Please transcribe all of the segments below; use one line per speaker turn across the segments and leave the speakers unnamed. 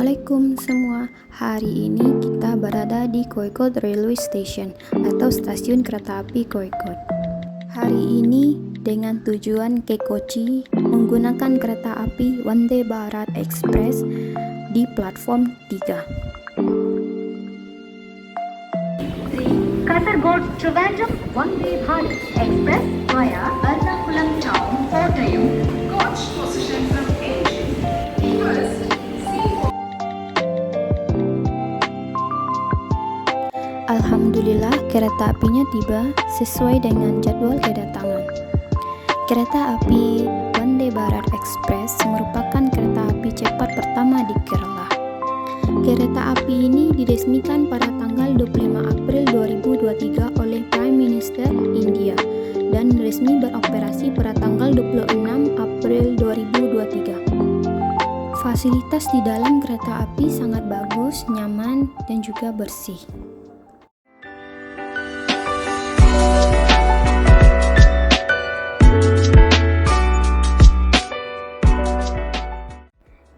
Assalamualaikum semua. Hari ini kita berada di Koikot Railway Station atau stasiun kereta api Koikot. Hari ini dengan tujuan ke Kochi menggunakan kereta api Vande Bharat Express di platform 3.
Kasaragod Trivandrum Vande Bharat Express via Ernakulam Town, Kottayam. Coach position from engine. First,
Alhamdulillah kereta apinya tiba sesuai dengan jadwal kedatangan. Kereta api Vande Bharat Express merupakan kereta api cepat pertama di Kerala. Kereta api ini diresmikan pada tanggal 25 April 2023 oleh Prime Minister India dan resmi beroperasi pada tanggal 26 April 2023. Fasilitas di dalam kereta api sangat bagus, nyaman, dan juga bersih.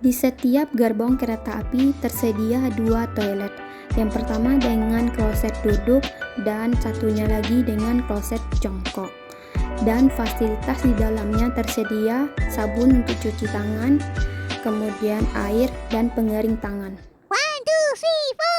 Di setiap gerbong kereta api tersedia 2 toilet. Yang pertama dengan kloset duduk dan satunya lagi dengan kloset jongkok. Dan fasilitas di dalamnya tersedia sabun untuk cuci tangan, kemudian air dan pengering tangan.
1, 2, 3, 4.